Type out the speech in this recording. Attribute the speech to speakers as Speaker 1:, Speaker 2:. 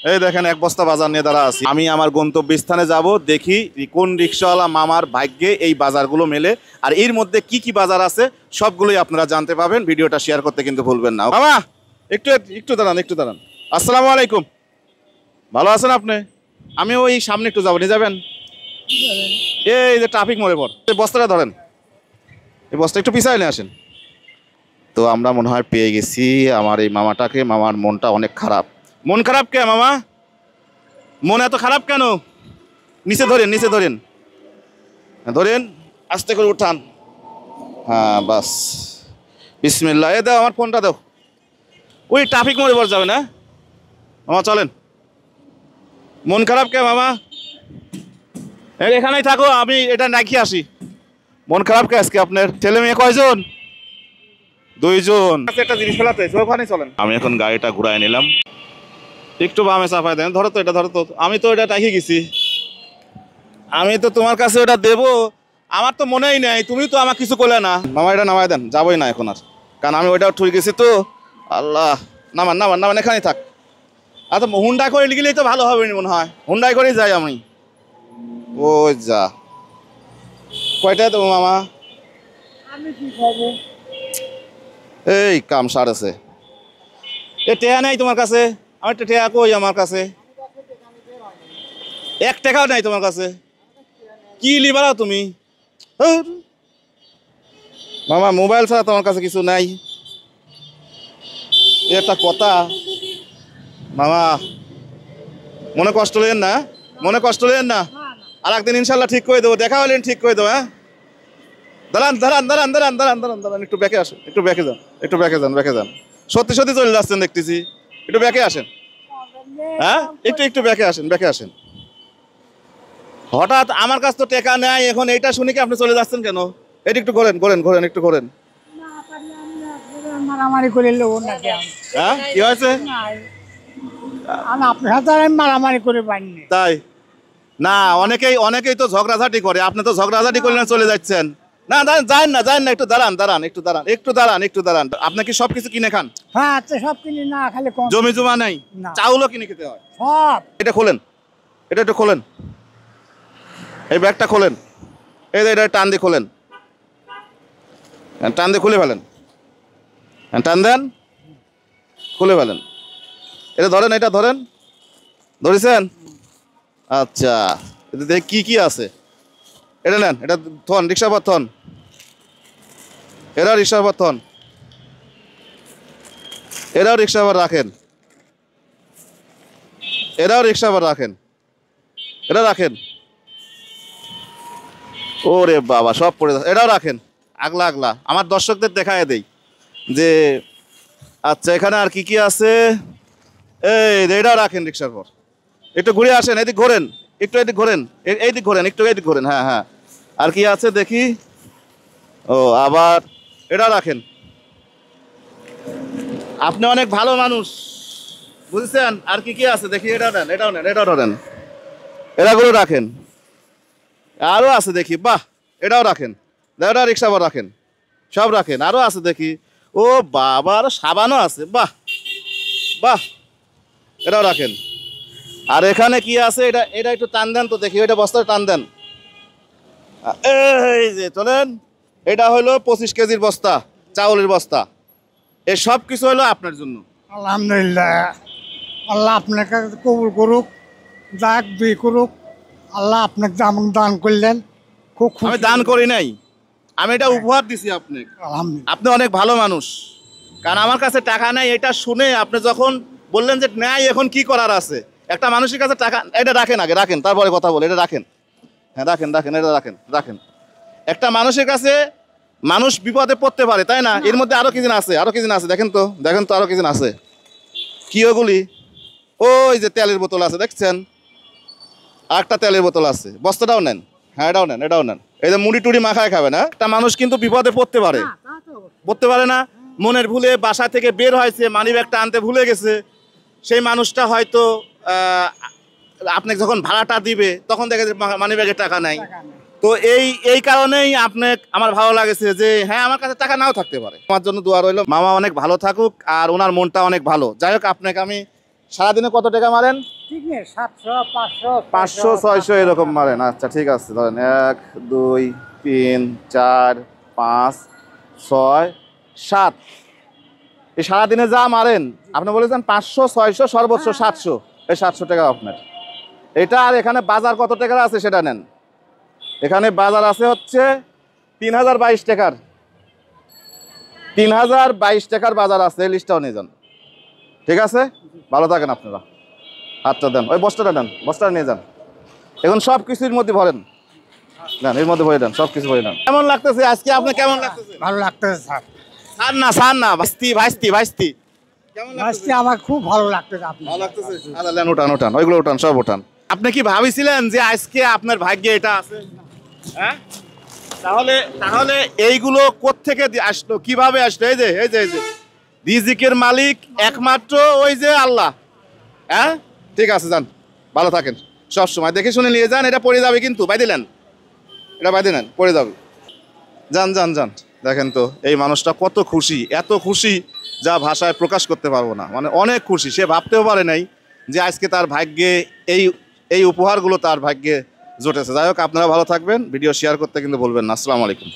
Speaker 1: এই দেখেন এক বস্তা বাজার নিয়ে দাঁড়া আছি। আমি আমার গন্তব্যস্থানে যাব, দেখি কোন রিক্সাওয়ালা মামার ভাগ্যে এই বাজারগুলো মেলে, আর এর মধ্যে কি কি বাজার আছে সবগুলোই আপনারা জানতে পাবেন। ভিডিওটা শেয়ার করতে কিন্তু ভুলবেন না। মামা একটু একটু দাঁড়ান, একটু দাঁড়ান। আসসালামু আলাইকুম, ভালো আছেন আপনি? আমি ওই সামনে একটু যাবো, নিয়ে যাবেন? এই যে ট্রাফিক মোড়ে পর, এই বস্তাটা ধরেন, এই বস্তা একটু পিছায় নিয়ে আসেন। তো আমরা মনে হয় পেয়ে গেছি আমার এই মামাটাকে। মামার মনটা অনেক খারাপ। মন খারাপ কে মামা? মন এত খারাপ কেন? নিচে ধরেন, নিচে ধরেন, ধরেন, আস্তে করে উঠান। হ্যাঁ বাস, বিসমিল্লাহ। এ দাও আমার ফোনটা দাও। ওই ট্রাফিক মোড়ে পর যাবে না মামা, চলেন। মন খারাপ কে মামা? এখানেই থাকো, আমি এটা নাকি আসি। মন খারাপ কে আজকে আপনার? ছেলে মেয়ে কয়জন? দুইজন। একটা জিনিস ফেলাতে ওখানে চলেন। আমি এখন গাড়িটা ঘুরাই নিলাম, একটু বামে চাপায় দেন। ধরো তো এটা, ধরো তো। আমি তো এটা রাখি গেছি, আমি তো তোমার কাছে ওটা দেবো, আমার তো মনেই নেই। তুমি তো আমার কিছু করলে না। মামা এটা নামাই দেন, যাবোই না এখন আর, কারণ আমি ওইটাও ঠুই গেছি তো। আল্লাহ, নামান নামান নামান, এখানেই থাক। আচ্ছা হুন্ডা করে গেলেই তো ভালো হবে মনে হয়। হুন্ডাই করেই যাই আমি। ও যা, কয়টায় দেবো মামা?
Speaker 2: আমি কি খাবো?
Speaker 1: এই কাম সারেছে। এ টেয়া নাই তোমার কাছে? আমার একটা টেয়া কই আমার কাছে? 1 টাকাও নাই তোমার কাছে? কি লিবারাও তুমি? মামা মোবাইল ছাড়া তোমার কাছে কিছু নাই? এটা কথা মামা, মনে কষ্ট লেন না, মনে কষ্ট লেন না। আর একদিন ইনশাল্লাহ ঠিক করে দেবো, দেখা হলেন ঠিক করে দেবো। হ্যাঁ দাঁড়ান দাঁড়ান দাঁড়ান দাঁড়ান দাঁড়ান দাঁড়ান দাঁড়ান, একটু ব্যাকে আসেন, একটু ব্যাকে যান, একটু ব্যাকে যান, ব্যাকে যান। সত্যি সত্যি চলে যাচ্ছেন দেখতেছি, একটু ব্যাকে আসেন। হ্যাঁ একটু একটু ব্যাকে আসেন, ব্যাকে আসেন। হঠাৎ আমার কাছে তো টাকা নেই, এখন এইটা শুনে কি আপনি চলে যাচ্ছেন কেন? এটা একটু ঘোরেন, ঘোরেন, ঘোরেন, একটু ঘোরেন।
Speaker 2: মারামারি করে লোক নাকি?
Speaker 1: হ্যাঁ কি হয়েছে?
Speaker 2: আমি আপনার সাথে আমি মারামারি করে পাইনি।
Speaker 1: তাই না, অনেকেই অনেকেই তো ঝগড়াঝাটি করে, আপনি তো ঝগড়াঝাটি করলেন চলে যাচ্ছেন। না দাঁড়ান, যান না, যান না, একটু দাঁড়ান, দাঁড়ান, একটু দাঁড়ান, একটু দাঁড়ান, একটু দাঁড়ান। আপনি কি সব কিছু কিনে খান?
Speaker 2: হ্যাঁ আচ্ছা, সব কিনি না, খালি কম।
Speaker 1: জমি জমা নাই?
Speaker 2: না।
Speaker 1: চাউলও কিনে খেতে হয়?
Speaker 2: সব।
Speaker 1: এটা খোলেন, এটা একটু খোলেন, এই ব্যাগটা খোলেন, এই যে এটা টান দিয়ে খোলেন, টান দিয়ে খুলে ফেলেন, টান দেন, খুলে ফেলেন। এটা ধরেন, এটা ধরেন, ধরেছেন? আচ্ছা, এটা দেখি কি কি আছে। এটা নেন, এটা থন, রিক্সা পর থন, এরা রিক্সা পর থন, এরাও রিক্সা পর রাখেন, এরাও রিক্সা পর রাখেন, এটা রাখেন। ওরে বাবা, সব পড়ে যাচ্ছে। এটাও রাখেন, আগলা আগলা। আমার দর্শকদের দেখায় দেই যে আচ্ছা এখানে আর কি কি আছে। এই এটাও রাখেন রিক্সার পর। একটু ঘুরে আসেন, এদিক ঘোরেন, একটু এদিক ঘোরেন, এইদিক ঘোরেন, একটু এদিক ঘোরেন। হ্যাঁ হ্যাঁ, আর কি আছে দেখি। ও আবার এটাও রাখেন। আপনি অনেক ভালো মানুষ, বুঝছেন? আর কি কি আছে দেখি। এটাও নেন, এটাও নেন, এটাও নেন, এটাগুলো রাখেন। আরও আছে দেখি, বাহ, এটাও রাখেন, এটা রিক্সা পর রাখেন, সব রাখেন। আরও আছে দেখি, ও বাবা, আরও সাবানও আছে, বাহ বাহ, এটাও রাখেন। আর এখানে কি আছে? এটা এটা একটু টান দেন তো দেখি, ওইটা বস্তাটা টান দেন। এই যে চলেন, এটা হলো 25 কেজির বস্তা, চাউলের বস্তা। এই সব কিছু হলো আপনার জন্য।
Speaker 2: আলহামদুলিল্লাহ, আল্লাহ আপনাকে কবুল করুক, যাক দুই করুক। আল্লাহ আপনাকে যেমন দান করলেন, খুব খুশি।
Speaker 1: আমি দান করি নাই, আমি এটা উপহার দিছি আপনাকে।
Speaker 2: আলহামদুলিল্লাহ।
Speaker 1: আপনি অনেক ভালো মানুষ, কারণ আমার কাছে টাকা নাই এটা শুনে আপনি যখন বললেন যে নাই এখন কি করার আছে, একটা মানুষের কাছে টাকা, এটা রাখেন আগে, রাখেন, তারপরে কথা বলে। এটা রাখেন, হ্যাঁ রাখেন, রাখেন, এটা রাখেন, রাখেন। একটা মানুষের কাছে মানুষ বিপদে পড়তে পারে, তাই না? এর মধ্যে আরো কিছু আছে, আরো কিছু আছে, দেখেন তো, দেখেন তো, আরো কিছু আছে। কি ওগুলি? ওই যে তেলের বোতল আছে, দেখছেন? আর একটা তেলের বোতল আছে। বস্তাটাও নেন, হ্যাঁ এটাও নেন, এটাও নেন। এই যে মুড়ি টুড়ি মাখায় খাবে না, একটা মানুষ কিন্তু বিপদে পড়তে পারে, পড়তে পারে না? মনের ভুলে বাসা থেকে বের হয়েছে, মানি ব্যাগটা আনতে ভুলে গেছে, সেই মানুষটা হয়তো আপনাকে যখন ভাড়াটা দিবে তখন দেখে যে মানি ব্যাগে টাকা নাই। তো এই কারণেই আপনাকে আমার ভালো লাগেছে যে হ্যাঁ আমার কাছে টাকা নাও থাকতে পারে। আমার জন্য দোয়া রইল। মামা অনেক ভালো থাকুক, আর ওনার মনটা অনেক ভালো। যাই হোক, আপনাকে আমি সারাদিনে কত টাকা মারেন?
Speaker 2: ঠিক নেই 700 500
Speaker 1: 500 600 এরকম মারেন। আচ্ছা ঠিক আছে, ধরেন 1 2 3 4 5 6 7। এই সারাদিনে যা মারেন আপনি বলেছেন 500 600 সর্বোচ্চ 700, এই 700 টাকা আপনার। এটা আর এখানে বাজার কত টাকার আছে সেটা নেন। এখানে বাজার আছে হচ্ছে 3022 টাকার, 3022 টাকার বাজার আছে, এই লিস্টটাও নিয়ে যান। ঠিক আছে, ভালো থাকেন আপনারা। হাতটা দেন, ওই বস্তাটা দেন, বস্তাটা নিয়ে যান। এখন সব কিছুর মধ্যে ভরেন, দেন এর মধ্যে ভরে দেন, সব কিছু ভরে দেন। কেমন লাগতেছে আজকে আপনার, কেমন লাগতেছে?
Speaker 2: ভালো লাগতেছে স্যার।
Speaker 1: ছাড় না ভাইস্তি ভাইস্তি ভাইস্তি, কেমন লাগতেছে?
Speaker 2: আজকে আমার খুব ভালো লাগতেছে। আপনি
Speaker 1: ভালো লাগতেছে? আচ্ছা দেন, উঠান ওইগুলো উঠান, সব উঠান। আপনি কি ভাবিছিলেন যে আজকে আপনার ভাগ্যে এটা আছে? হ্যাঁ, তাহলে এইগুলো কোত্থেকে আসলো, কিভাবে আসলো? এই যে রিজিকের মালিক একমাত্র ওই যে আল্লাহ। হ্যাঁ ঠিক আছে, যান, ভালো থাকেন, সব সময় দেখে শুনে নিয়ে যান। এটা পড়ে যাবে কিন্তু, বাই দিলেন, এটা বাই দিলেন, পড়ে যাবে। যান। দেখেন তো এই মানুষটা কত খুশি, এত খুশি যা ভাষায় প্রকাশ করতে পারবো না। মানে অনেক খুশি, সে ভাবতেও পারে নাই যে আজকে তার ভাগ্যে এই উপহারগুলো তার ভাগ্যে জুটেছে। যাই হোক, আপনারা ভালো থাকবেন, ভিডিও শেয়ার করতে কিন্তু ভুলবেন না। আসসালামু আলাইকুম।